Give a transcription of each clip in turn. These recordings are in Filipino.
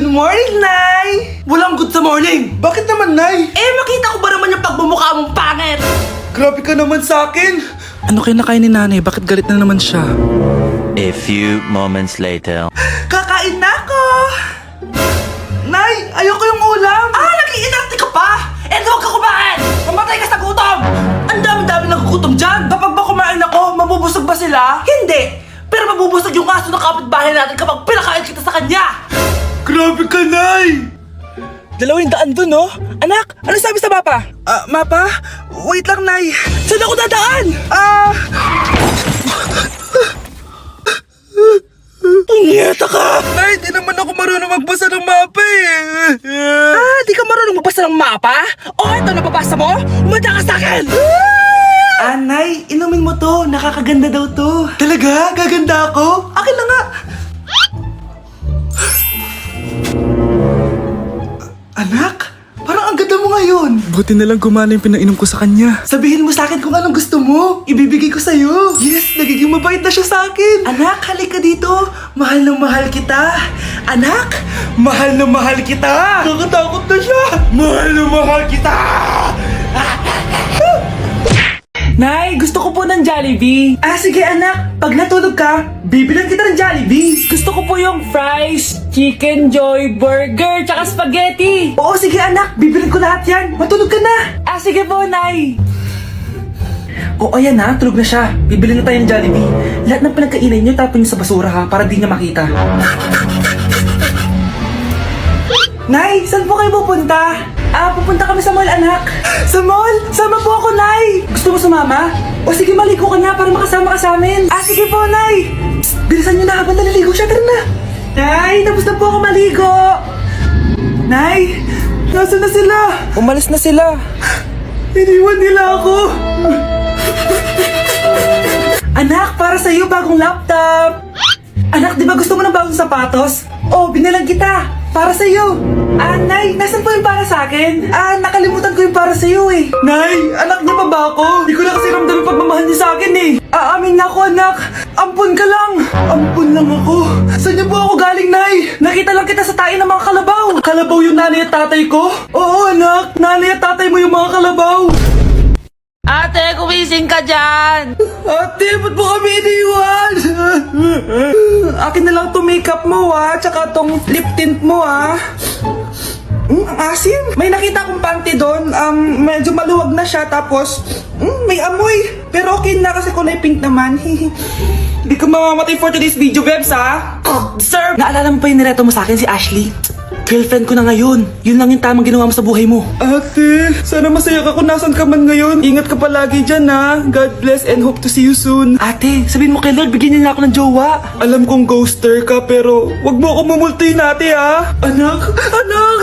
Good morning, Nay! Walang good sa morning! Bakit naman, Nay? Makita ko ba naman yung pagbumukha mong pangit? Grabe ka naman sa akin! Ano kinakain ni nanay? Bakit galit na naman siya? A few moments later. Kakain na ako! Nay, ayoko yung ulam! Nag-iinarte ka pa? Huwag ka kumain! Mamatay ka sa gutom! Ang dami-dami nagugutom dyan! Kapag ba kumain ako, mabubusog ba sila? Hindi! Pero mabubusog yung aso ng kapitbahay natin kapag pinakain kita sa kanya! Grabe ka, Nay! 200 dun, no? Anak, ano sabi sa mapa? Mapa? Wait lang, Nay! Saan ako dadaan? Punyeta ka! Nay, di naman ako marunong magbasa ng mapa eh! Di ka marunong magbasa ng mapa? Ito nababasa mo? Umanda ka sa akin! Nay, inumin mo to. Nakakaganda daw to. Talaga? Gaganda ako? Akin na nga. Anak, parang ang ganda mo ngayon. Buti na lang gumana yung pinainom ko sa kanya. Sabihin mo sa akin kung anong gusto mo. Ibibigay ko sa'yo. Yes, nagiging mabait na siya sa akin. Anak, halika dito. Mahal na mahal kita. Anak, mahal na mahal kita. Nakatakot na siya. Mahal na mahal kita. Nay, gusto ko po ng Jollibee. Sige anak, pag natulog ka, bibilan kita ng Jollibee. Gusto ko po yung fries, chicken joy, burger, tsaka spaghetti. Oo, sige anak, bibilan ko lahat yan. Matulog ka na. Sige po, Nay. Oo, ayan na, tulog na siya. Bibili na tayo ng Jollibee. Lahat ng pinagkainan niyo, tapon niyo sa basura ha, para di niya makita. Nay, saan po kayo pupunta? Pupunta kami sa mall, anak. Sa mall? Sama po ako, Nay. Gusto mo sumama? O sige, maligo ka na para makasama ka sa amin. Sige po, Nay. Psst, bilisan niyo na habang naliligo siya. Tara na. Nay, tapos na po ako maligo. Nay, nasaan na sila? Umalis na sila. Iniwan nila ako. Anak, para sa'yo bagong laptop. Anak, di ba gusto mo ng bagong sapatos? Binalang kita. Para sa'yo. Nay, nasan po yung para sa akin? Nakalimutan ko yung para sa'yo eh. Nay, anak niya pa ba ako? Di ko na kasi ramdam yung pagmamahal niya sa akin eh. Aamin na ako, anak. Ampun ka lang. Ampun lang ako. Saan niyo po ako galing, Nay? Nakita lang kita sa tayo ng mga kalabaw. Kalabaw yung nanay at tatay ko? Oo, anak. Nanay at tatay mo yung mga kalabaw. Ate, kumising ka dyan! Ate, ba't mo kami iniwan? Akin na lang itong makeup mo tsaka itong lip tint mo ang asim. May nakita akong panty doon, medyo maluwag na siya tapos may amoy. Pero okay na kasi kulay pink naman. Hindi ka mamamatay for today's video, Bebs Sir! Naalala mo pa yung nireto mo sa akin si Ashley? Girlfriend ko na ngayon. Yun lang yung tamang ginawa mo sa buhay mo. Ate, sana masaya ka kung nasan ka man ngayon. Ingat ka palagi dyan God bless and hope to see you soon. Ate, sabihin mo kay Lord, bigyan niya ako ng jowa. Alam kong ghoster ka pero wag mo ako mamultuin ate Anak,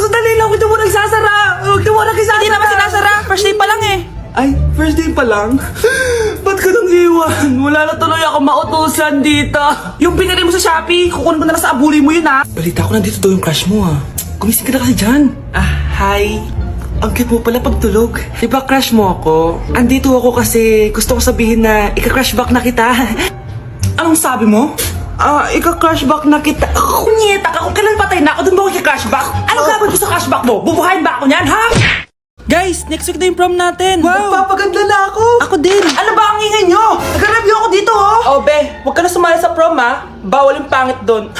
sandali lang. Huwag mo nagsasara. Huwag mo nagsasara. Hindi naman sinasara. First day pa lang eh. Ay, first day pa lang? Ba't ka nang iwan? Wala na tuloy ako mautusan dito. Yung pinili mo sa Shopee, kukunin ko na lang sa abuli mo yun Balita ko nandito daw yung crush mo Gumising ka na kasi dyan. Hi. Ang cute mo pala pagtulog. Di ba crush mo ako? Andito ako kasi gusto ko sabihin na ika-crush back na kita. Anong sabi mo? Ika-crush back na kita. Kunyeta ka, kung kailan patay na ako, doon ba ako crush back? Anong gagawin ko sa crush back mo? Bubuhayin ba ako niyan, ha? Guys, next week na yung prom natin. Magpapaganda na ako. Ako din. Ano ba ang ingay nyo? Nag-review ako dito, Be, huwag ka na sumali sa prom Bawal yung pangit doon.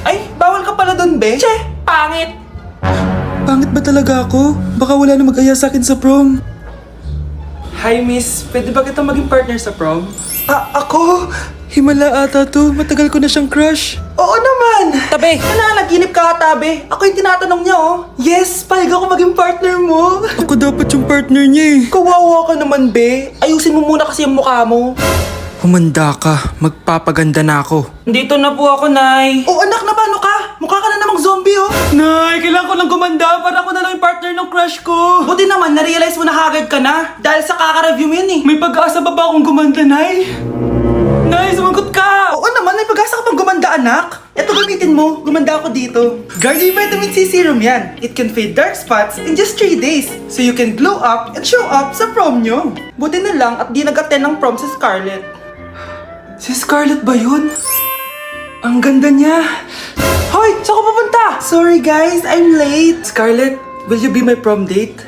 Ay, bawal ka pala doon, Be. Che, pangit. Pangit ba talaga ako? Baka wala na mag-aya sa akin sa prom. Hi, miss. Pwede ba kita maging partner sa prom? Ako? Himala ata to. Matagal ko na siyang crush. Oo naman! Tabi, nanaginip ka tabi. Ako yung tinatanong niya, Yes, payag ako maging partner mo. Ako dapat yung partner niya eh. Kawawa ka naman, Be. Ayusin mo muna kasi yung mukha mo. Humanda ka. Magpapaganda na ako. Dito na po ako, Nay. Anak, na paano ka? Mukha ka na namang zombie, Nay, kailangan ko lang gumanda para ako na lang yung partner ng crush ko. Buti naman, na-realize mo na haggard ka na. Dahil sa kaka-review mo yun May pag-asa ba akong gumanda, Nay? Nay, sumagot ka! Oo naman, may pag-asa ka pang gumanda, anak. Ito gamitin mo, gumanda ako dito. Garnier Vitamin C Serum yan. It can fade dark spots in just 3 days. So you can glow up and show up sa prom nyo. Buti na lang at di nag-attend ng prom si Scarlett. Si Scarlett ba yun? Ang ganda niya. Hoy, saan ka pupunta? Sorry guys, I'm late. Scarlett, will you be my prom date?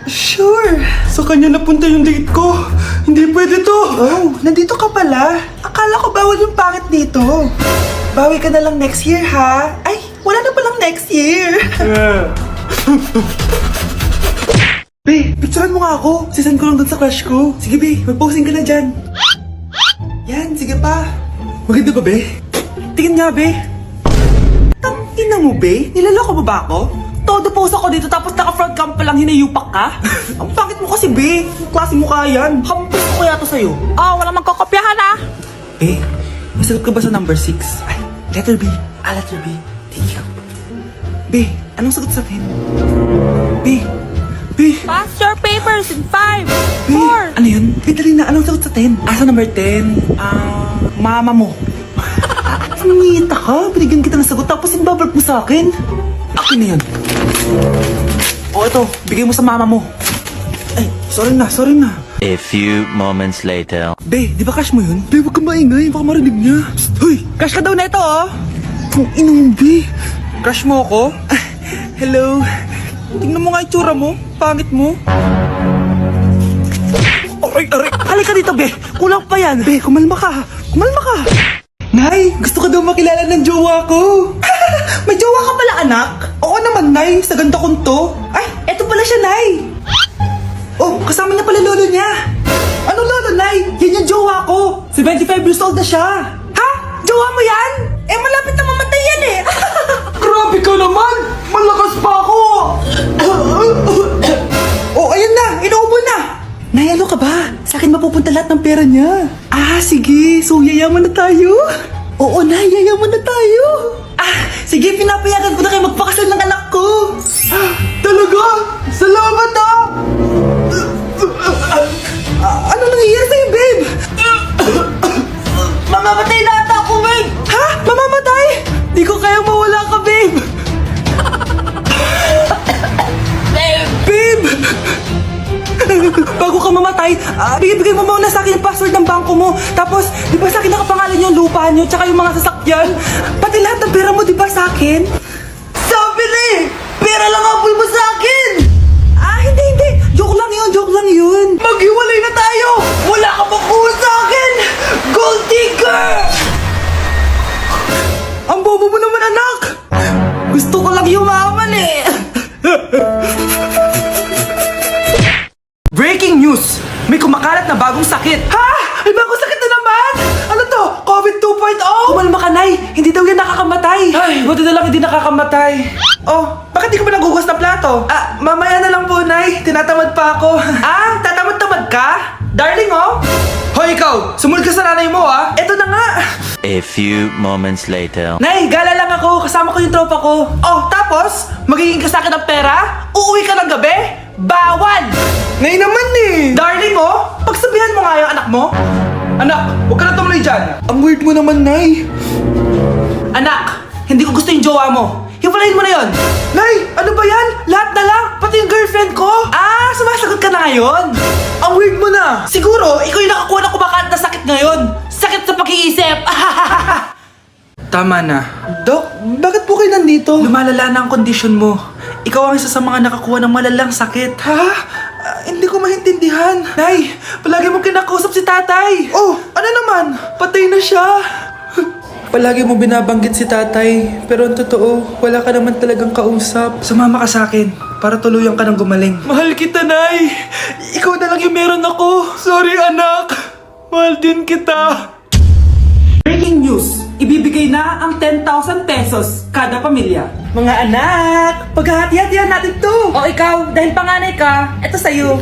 Sure. Sa kanya napunta yung date ko. Hindi pwede to. Oh, nandito ka pala. Akala ko bawal yung pangit dito. Bawi ka na lang next year, ha? Ay, wala na palang next year. Be, picturean mo nga ako. Sisend ko lang dun sa crush ko. Sige, Be, mag-posing ka na dyan. Yan, sige pa. Maganda ba, Be? Tingin nga, Be. Tangina mo, Be? Nilaloko mo ba ako? Todo post ako dito tapos naka-front cam pa lang hinayupak ka? Ang pangit mo kasi, Be. Ang klase mo kaya yan. Hampos ko kaya to sa'yo. Oh, wala magkokopyahan ah. Be, masagot ka ba sa number 6? Ay, letter B. Letter B. Thank you. Be, anong sagot sa akin? Be. Pass your papers in 5, Be, 4. ano yun? Be, dali na. Anong sagot sa 10? Sa number 10? Mama mo. Nangita ka? Binigyan kita ng sagot tapos inbabalik mo sa akin? Akin na yan. O ito, bigay mo sa mama mo. Ay, sorry na. A few moments later. Be, di ba crush mo yun? Be, huwag ka maingay. Baka marinig niya. Psst, hoy! Crush ka daw na ito, oh! Kung inong, Be. Crush mo ako? Hello? Tingnan mo nga yung tsura mo. Pangit mo. Aray! Halika dito, Be. Kulang pa yan. Be, kumalma ka. Nay, gusto ko daw makilala ng jowa ko. May jowa ka pala, anak? Oo naman, Nay. Sa ganda kong to. Ay, eto pala siya, Nay. Oh, kasama niya pala lolo niya. Ano lolo, Nay? Yan yung jowa ko. 75 years old na siya. Ha? Jowa mo yan? Eh, malapit na mamatay yan eh. Grabe ka naman. Malakas pa ako. Oh, ayun na. Inuubo na. Nay, ano ka ba? Sa akin mapupunta lahat ng pera niya. Sige. So, yayaman na tayo? Oo, Nay. Yayaman na tayo. Sige. Pinapayagan ko na kayo magpakasal ng anak ko. Talaga? Salamat Ano nangyayari sa'yo, babe? Mamamatay na ata ako, babe! Ha? Mamamatay? Di ko kayang mawala ka, babe! Babe! Bago ka mamatay, bigay mo muna sa akin yung password ng bangko mo. Tapos, di ba sa akin nakapangalan yung lupa nyo, tsaka yung mga sasakyan? Pati lahat ng pera mo, di ba sa akin? Sabi na eh! Pera lang apoy mo sa akin! Hindi. Joke lang yun. Maghiwalay na tayo! Wala ka makuha sa akin! Gold digger! Ang bobo mo naman, anak! Gusto ko lang yumaman eh! Breaking news! May kumakalat na bagong sakit! Ha? May bagong sakit na naman? Ano to? COVID 2.0? Kumalma ka, Nay! Hindi daw yan nakakamatay! Ay, buti na lang hindi nakakamatay. Oh, bakit di ka pa nagugas ng plato? Mamaya na lang po, Nay. Tinatamad pa ako. Tatamad-tamad ka? Darling, oh! Hoy, ikaw! Sumunod ka sa nanay mo, ah! Eto na nga! A few moments later. Nay, gala lang ako. Kasama ko yung tropa ko. Oh, tapos? Magiging ka sa akin ng pera? Uuwi ka ng gabi? Bawal! Nay naman eh! Darling, oh! Pagsabihan mo nga yung anak mo. Anak, huwag ka na tumuloy dyan. Ang weird mo naman, Nay. Anak, hindi ko gusto yung jowa mo. Hiwalayin mo na yon. Nay, ano ba yan? Lahat na lang, pati yung girlfriend ko. Sumasagot ka na ngayon. Ang weird mo na. Siguro, ikaw yung nakakuha ng kumakalat na sakit ngayon. Sakit sa pag-iisip. Tama na. Dok, bakit po kayo nandito? Lumalala na ang kondisyon mo. Ikaw ang isa sa mga nakakuha ng malalang sakit. Ha? Hindi ko maintindihan. Nay, palagi mo kinakausap si tatay. Oh, ano naman? Patay na siya. Palagi mo binabanggit si tatay, pero ang totoo, wala ka naman talagang kausap. Sumama ka sa akin, para tuluyan ka ng gumaling. Mahal kita, Nay! Ikaw na lang yung meron ako. Sorry, anak. Mahal din kita. Breaking news! Ibibigay na ang 10,000 pesos kada pamilya. Mga anak, paghahati-hatihan natin to. O ikaw, dahil panganay ka, eto sa'yo.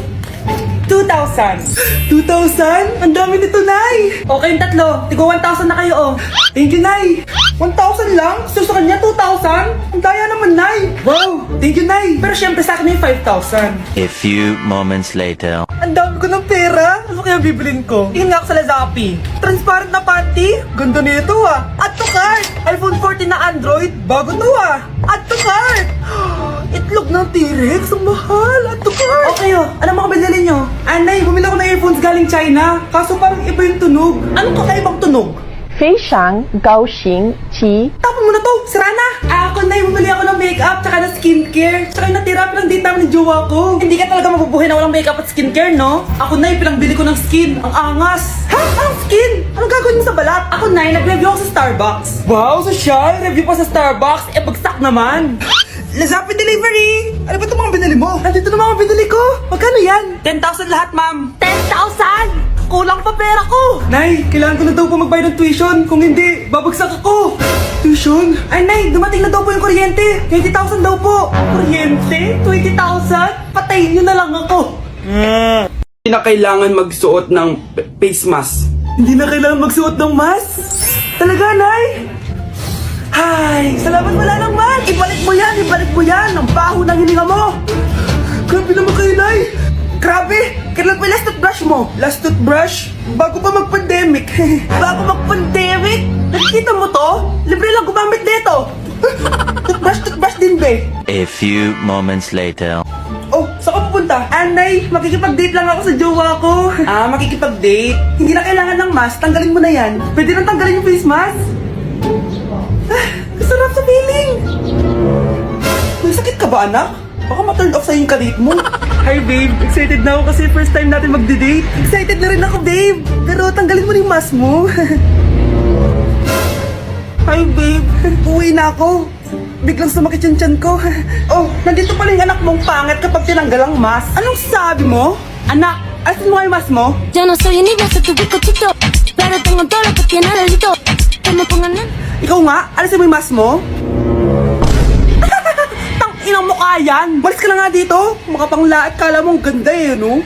2,000. 2,000? Ang dami nito, Nay! Okay yung tatlo, tigo 1,000 na kayo oh. Thank you, Nay! 1,000 lang? So sa kanya, 2,000? Ang daya naman, Nay! Wow! Thank you, Nay! Pero syempre sa akin yung 5,000. A few moments later. Ang dami ko ng pera! Ano kaya bibilin ko? Tingin nga ako sa Lazappi. Transparent na panty? Ganda nito ah! Add to cart! iPhone 14 na Android? Bago to ah! Add to cart! Itlog ng T-Rex? Ang mahal! Add to cart! Okay oh, ano mga binili nyo? Nay, bumili ako ng earphones galing China. Kaso parang iba yung tunog. Anong kakaibang tunog? 非常高兴 Chi? Tapon mo na to, sira na. Ako na yung bumili ako ng makeup tsaka ng skincare. Tsaka yung natira pinang date namin ng jowa ko. Hindi ka talaga mabubuhay na walang makeup at skincare, no? Ako na yung pinangbili ko ng skin. Ang angas. Ha? Anong skin? Anong gagawin mo sa balat? Ako na nag-review ako sa Starbucks. Wow, social. Review pa sa Starbucks. Eh, bagsak naman. Lazapi Delivery! Ano ba itong mga binili mo? Nandito na mga binili ko. Magkano yan? 10,000 lahat, ma'am. 10,000! Kulang pa pera ko! Nay, kailangan ko na daw po magbayad ng tuition. Kung hindi, babagsak ako. Tuition? Ay, Nay, dumating na daw po yung kuryente. 20,000 daw po. Kuryente? 20,000? Patayin niyo na lang ako. Hindi na kailangan magsuot ng face mask. Hindi na kailangan magsuot ng mask? Talaga, Nay? Ay, salamat wala ng mask. Ibalik mo yan, ibalik mo yan. Ang baho ng hininga mo. Grabe naman kayo, Nay. Grabe! Kailan pa yung last toothbrush mo? Last toothbrush? Bago pa mag-pandemic. Bago mag-pandemic? Nakikita mo to? Libre lang gumamit nito. Toothbrush din, be. A few moments later. Oh, saan ka pupunta? Anay, makikipag-date lang ako sa jowa ko. Makikipag-date? Hindi na kailangan ng mask, tanggalin mo na yan. Pwede nang tanggalin yung face mask? Kasarap sa feeling. May sakit ka ba, anak? Baka ma-turn off sa'yo yung karit mo. Hi, babe. Excited na ako kasi first time natin magde-date. Excited na rin ako, babe. Pero tanggalin mo na yung mask mo. Hi, babe. Uwi na ako. Biglang sumakit yung tiyan ko. Oh, nandito pala yung anak mong pangit kapag tinanggal ang mask. Anong sabi mo? Anak, asin mo yung mask mo? Yo no soy envidioso, tu bizcochito, pero tengo todo lo que tiene delito. Que me pongan en... Ikaw nga, alisin mo yung mask mo? Tang inang mukha yan! Malis ka na nga dito! Makapanglaat, kala mo ang ganda eh, no?